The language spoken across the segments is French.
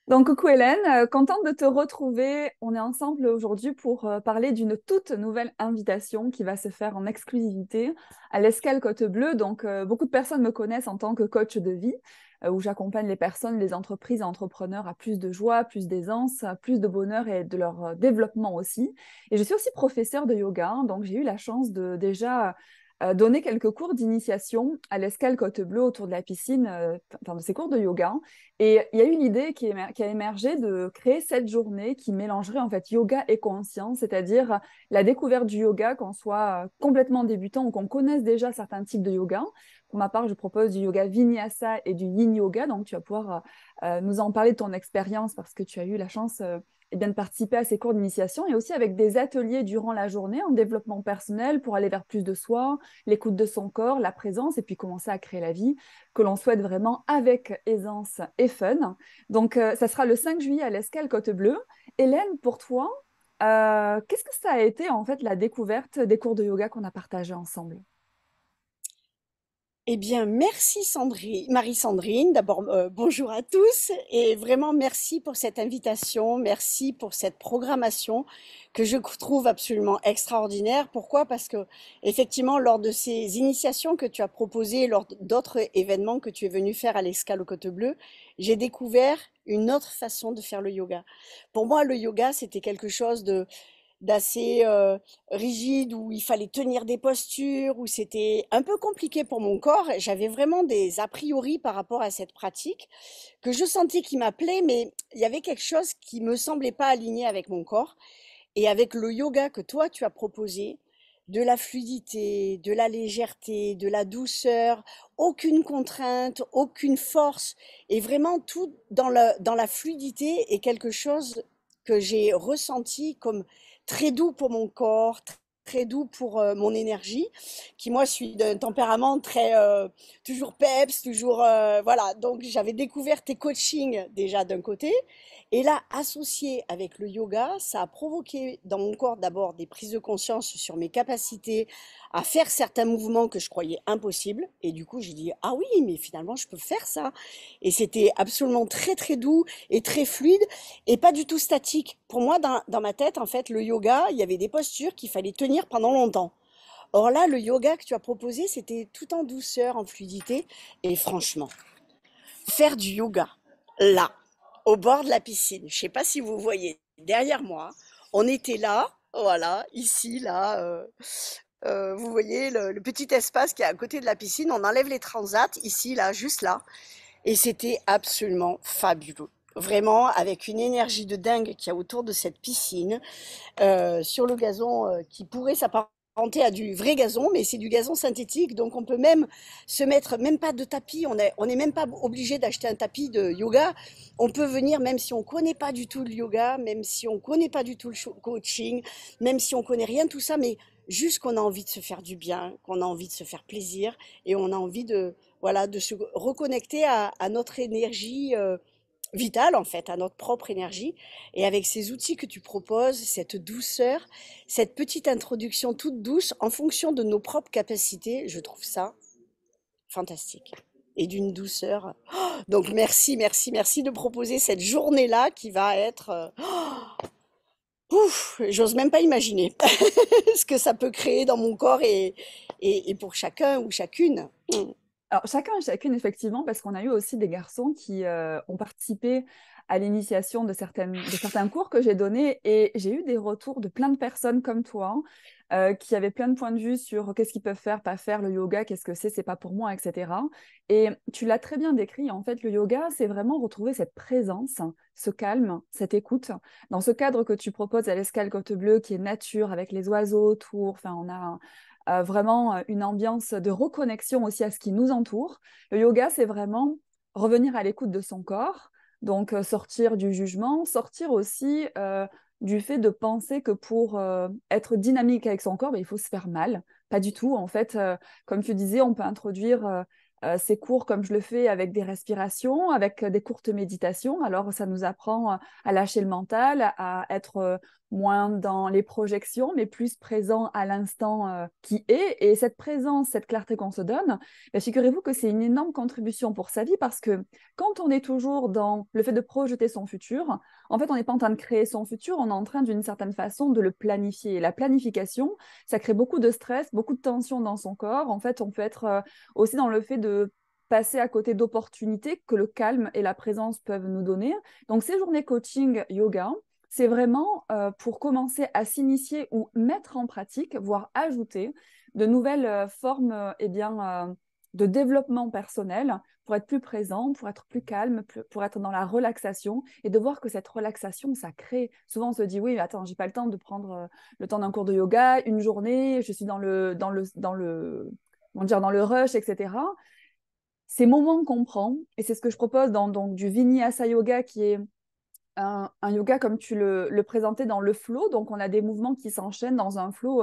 Donc, coucou Hélène, contente de te retrouver. On est ensemble aujourd'hui pour parler d'une toute nouvelle invitation qui va se faire en exclusivité à l'Escale Côte Bleue. Donc, beaucoup de personnes me connaissent en tant que coach de vie, où j'accompagne les personnes, les entreprises et entrepreneurs à plus de joie, plus d'aisance, à plus de bonheur et de leur développement aussi. Et je suis aussi professeure de yoga, hein, donc j'ai eu la chance de déjà donner quelques cours d'initiation à l'Escale Côte Bleue autour de la piscine, enfin de ces cours de yoga. Et il y a eu l'idée qui a émergé de créer cette journée qui mélangerait en fait yoga et conscience, c'est-à-dire la découverte du yoga, qu'on soit complètement débutant ou qu'on connaisse déjà certains types de yoga. Pour ma part, je propose du yoga vinyasa et du yin yoga, donc tu vas pouvoir nous en parler de ton expérience parce que tu as eu la chance eh bien, de participer à ces cours d'initiation et aussi avec des ateliers durant la journée en développement personnel pour aller vers plus de soi, l'écoute de son corps, la présence et puis commencer à créer la vie que l'on souhaite vraiment avec aisance et fun. Donc, ça sera le 5 juillet à l'Escale Côte Bleue. Hélène, pour toi, qu'est-ce que ça a été en fait la découverte des cours de yoga qu'on a partagés ensemble? Eh bien, merci Marie-Sandrine. D'abord, bonjour à tous et vraiment merci pour cette invitation, merci pour cette programmation que je trouve absolument extraordinaire. Pourquoi? Parce que effectivement, lors de ces initiations que tu as proposées, lors d'autres événements que tu es venu faire à l'Escale au Côte Bleue, j'ai découvert une autre façon de faire le yoga. Pour moi, le yoga, c'était quelque chose d'assez rigide, où il fallait tenir des postures, où c'était un peu compliqué pour mon corps. J'avais vraiment des a priori par rapport à cette pratique que je sentais qui m'appelait, mais il y avait quelque chose qui me semblait pas aligné avec mon corps. Et avec le yoga que toi tu as proposé, de la fluidité, de la légèreté, de la douceur, aucune contrainte, aucune force, et vraiment tout dans la fluidité est quelque chose que j'ai ressenti comme très doux pour mon corps, très doux pour mon énergie, qui moi suis d'un tempérament très toujours peps, toujours voilà. Donc j'avais découvert tes coachings déjà d'un côté, et là, associé avec le yoga, ça a provoqué dans mon corps d'abord des prises de conscience sur mes capacités à faire certains mouvements que je croyais impossibles. Et du coup, j'ai dit, ah oui, mais finalement, je peux faire ça. Et c'était absolument très, très doux et très fluide et pas du tout statique. Pour moi, dans ma tête, en fait, le yoga, il y avait des postures qu'il fallait tenir pendant longtemps. Or là, le yoga que tu as proposé, c'était tout en douceur, en fluidité. Et franchement, faire du yoga, là, au bord de la piscine. Je ne sais pas si vous voyez derrière moi. On était là, voilà, ici, là. Vous voyez le petit espace qui est à côté de la piscine. On enlève les transats, ici, là, juste là. Et c'était absolument fabuleux. Vraiment, avec une énergie de dingue qu'il y a autour de cette piscine, sur le gazon qui pourrait s'apparenter à du vrai gazon, mais c'est du gazon synthétique, donc on peut même se mettre, même pas de tapis, on est même pas obligé d'acheter un tapis de yoga. On peut venir, même si on connaît pas du tout le yoga, même si on connaît pas du tout le coaching, même si on connaît rien de tout ça, mais juste qu'on a envie de se faire du bien, qu'on a envie de se faire plaisir, et on a envie de, voilà, de se reconnecter à notre énergie vitale, en fait, à notre propre énergie. Et avec ces outils que tu proposes, cette douceur, cette petite introduction toute douce en fonction de nos propres capacités, je trouve ça fantastique. Et d'une douceur. Donc merci, merci, merci de proposer cette journée-là qui va être... ouf, j'ose même pas imaginer ce que ça peut créer dans mon corps et pour chacun ou chacune. Alors, chacun et chacune, effectivement, parce qu'on a eu aussi des garçons qui ont participé à l'initiation de certains cours que j'ai donnés et j'ai eu des retours de plein de personnes comme toi qui avaient plein de points de vue sur qu'est-ce qu'ils peuvent faire, pas faire, le yoga, qu'est-ce que c'est pas pour moi, etc. Et tu l'as très bien décrit, en fait, le yoga, c'est vraiment retrouver cette présence, ce calme, cette écoute. Dans ce cadre que tu proposes à l'Escale Côte Bleue, qui est nature, avec les oiseaux autour, enfin, on a vraiment une ambiance de reconnexion aussi à ce qui nous entoure. Le yoga, c'est vraiment revenir à l'écoute de son corps, donc sortir du jugement, sortir aussi du fait de penser que pour être dynamique avec son corps, ben, il faut se faire mal. Pas du tout. En fait, comme tu disais, on peut introduire ces cours comme je le fais avec des respirations, avec des courtes méditations. Alors, ça nous apprend à lâcher le mental, à être moins dans les projections, mais plus présent à l'instant qui est. Et cette présence, cette clarté qu'on se donne, ben, figurez-vous que c'est une énorme contribution pour sa vie parce que quand on est toujours dans le fait de projeter son futur, en fait, on n'est pas en train de créer son futur, on est en train d'une certaine façon de le planifier. Et la planification, ça crée beaucoup de stress, beaucoup de tension dans son corps. En fait, on peut être aussi dans le fait de passer à côté d'opportunités que le calme et la présence peuvent nous donner. Donc, ces journées coaching yoga, c'est vraiment pour commencer à s'initier ou mettre en pratique, voire ajouter de nouvelles formes de développement personnel pour être plus présent, pour être plus calme, pour être dans la relaxation et de voir que cette relaxation, ça crée. Souvent, on se dit, oui, mais attends, j'ai pas le temps de prendre le temps d'un cours de yoga, une journée, je suis dans le rush, etc. Ces moments qu'on prend, et c'est ce que je propose dans donc, du Vinyasa Yoga qui est un yoga comme tu le présentais dans le flow. Donc, on a des mouvements qui s'enchaînent dans un flow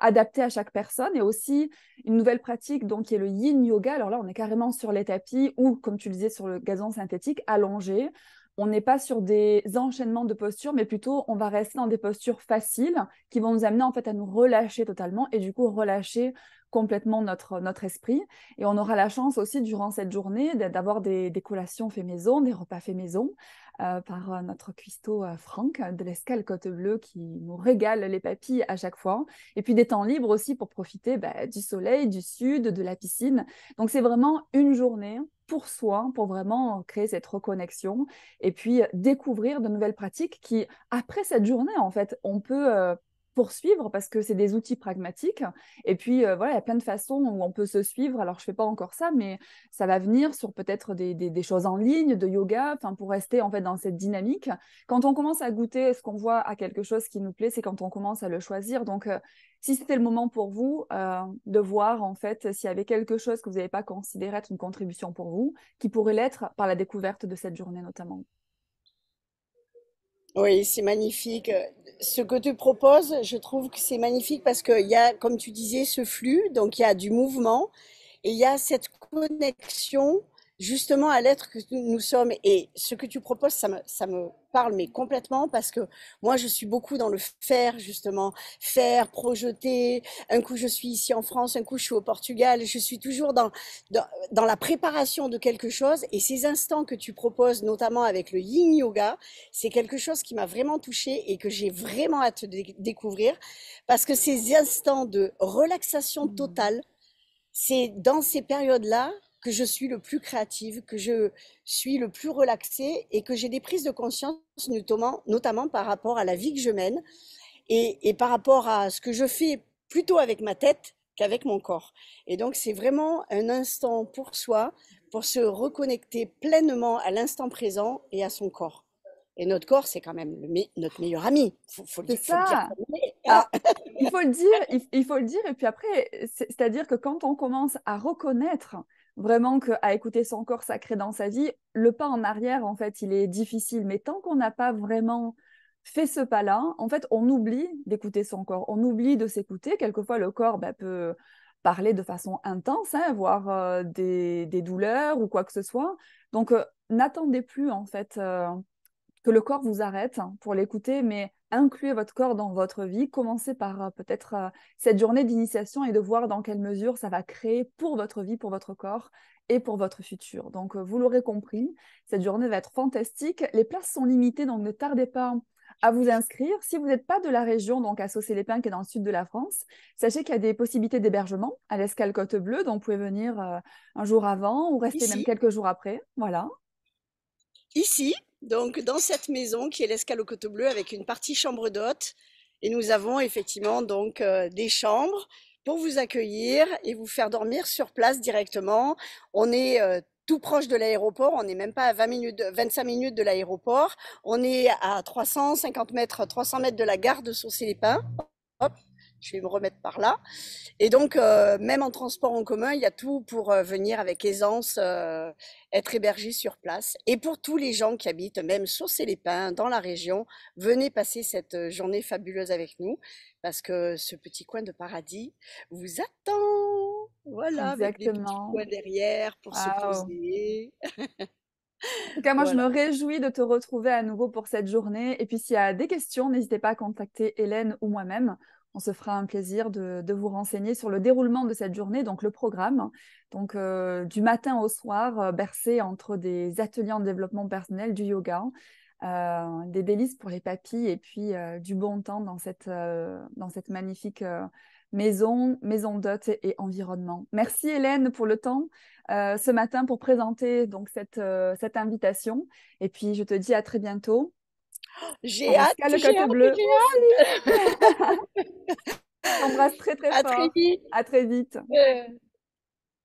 adapté à chaque personne. Et aussi, une nouvelle pratique donc, qui est le yin yoga. Alors là, on est carrément sur les tapis ou, comme tu le disais, sur le gazon synthétique, allongé. On n'est pas sur des enchaînements de postures, mais plutôt on va rester dans des postures faciles qui vont nous amener en fait à nous relâcher totalement et du coup relâcher complètement notre esprit. Et on aura la chance aussi durant cette journée d'avoir des collations fait maison, des repas fait maison par notre cuistot Franck de l'Escale Côte Bleue qui nous régale les papilles à chaque fois. Et puis des temps libres aussi pour profiter du soleil, du sud, de la piscine. Donc c'est vraiment une journée pour soi, pour vraiment créer cette reconnexion et puis découvrir de nouvelles pratiques qui, après cette journée, en fait, on peut poursuivre parce que c'est des outils pragmatiques. Et puis, voilà, il y a plein de façons où on peut se suivre. Alors, je ne fais pas encore ça, mais ça va venir sur peut-être des choses en ligne, de yoga, pour rester en fait dans cette dynamique. Quand on commence à goûter ce qu'on voit à quelque chose qui nous plaît, c'est quand on commence à le choisir. Donc, si c'était le moment pour vous de voir en fait s'il y avait quelque chose que vous n'avez pas considéré être une contribution pour vous, qui pourrait l'être par la découverte de cette journée notamment. Oui, c'est magnifique. Ce que tu proposes, je trouve que c'est magnifique parce qu'il y a, comme tu disais, ce flux, donc il y a du mouvement et il y a cette connexion justement à l'être que nous sommes. Et ce que tu proposes, ça me parle mais complètement parce que moi, je suis beaucoup dans le faire, justement, faire, projeter. Un coup, je suis ici en France, un coup, je suis au Portugal. Je suis toujours dans la préparation de quelque chose. Et ces instants que tu proposes, notamment avec le yin yoga, c'est quelque chose qui m'a vraiment touchée et que j'ai vraiment hâte de découvrir parce que ces instants de relaxation Mm. totale, c'est dans ces périodes-là que je suis le plus créative, que je suis le plus relaxée et que j'ai des prises de conscience, notamment par rapport à la vie que je mène et par rapport à ce que je fais plutôt avec ma tête qu'avec mon corps. Et donc, c'est vraiment un instant pour soi, pour se reconnecter pleinement à l'instant présent et à son corps. Et notre corps, c'est quand même notre meilleur ami. C'est Faut le dire ça. comme il est, hein. Alors, il faut le dire, il faut le dire, et puis après, c'est-à-dire que quand on commence à reconnaître vraiment qu'à écouter son corps sacré dans sa vie, le pas en arrière, en fait, il est difficile. Mais tant qu'on n'a pas vraiment fait ce pas-là, en fait, on oublie d'écouter son corps, on oublie de s'écouter. Quelquefois, le corps peut parler de façon intense, hein, voire des douleurs ou quoi que ce soit. Donc, n'attendez plus, en fait. Que le corps vous arrête pour l'écouter, mais incluez votre corps dans votre vie. Commencez par peut-être cette journée d'initiation et de voir dans quelle mesure ça va créer pour votre vie, pour votre corps et pour votre futur. Donc, vous l'aurez compris, cette journée va être fantastique. Les places sont limitées, donc ne tardez pas à vous inscrire. Si vous n'êtes pas de la région, donc à Saucé-les-Pins, qui est dans le sud de la France, sachez qu'il y a des possibilités d'hébergement à l'Escale Côte Bleue, donc vous pouvez venir un jour avant ou rester même Ici, quelques jours après. Voilà. ici, donc dans cette maison qui est l'Escale aux Coteaux Bleus avec une partie chambre d'hôte. Et nous avons effectivement donc des chambres pour vous accueillir et vous faire dormir sur place directement. On est tout proche de l'aéroport, on n'est même pas à 20 minutes, 25 minutes de l'aéroport. On est à 350 mètres, 300 mètres de la gare de Saucé-les-Pins. Hop, je vais me remettre par là. Et donc, même en transport en commun, il y a tout pour venir avec aisance être hébergé sur place. Et pour tous les gens qui habitent, même Saucé-les-Pins, dans la région, venez passer cette journée fabuleuse avec nous, parce que ce petit coin de paradis vous attend. Voilà, avec des petits Exactement. coins derrière pour se Waouh. poser. cas, moi, je me Voilà. réjouis de te retrouver à nouveau pour cette journée. Et puis, s'il y a des questions, n'hésitez pas à contacter Hélène ou moi-même. On se fera un plaisir de vous renseigner sur le déroulement de cette journée, donc le programme. Donc, du matin au soir, bercé entre des ateliers en développement personnel, du yoga, des délices pour les papilles et puis du bon temps dans cette magnifique maison d'hôtes et environnement. Merci Hélène pour le temps ce matin pour présenter donc cette invitation. Et puis, je te dis à très bientôt. J'ai hâte, Areska le j'ai côte hâte, bleu. j'ai hâte. Je t'embrasse très très À très fort. vite. À très vite.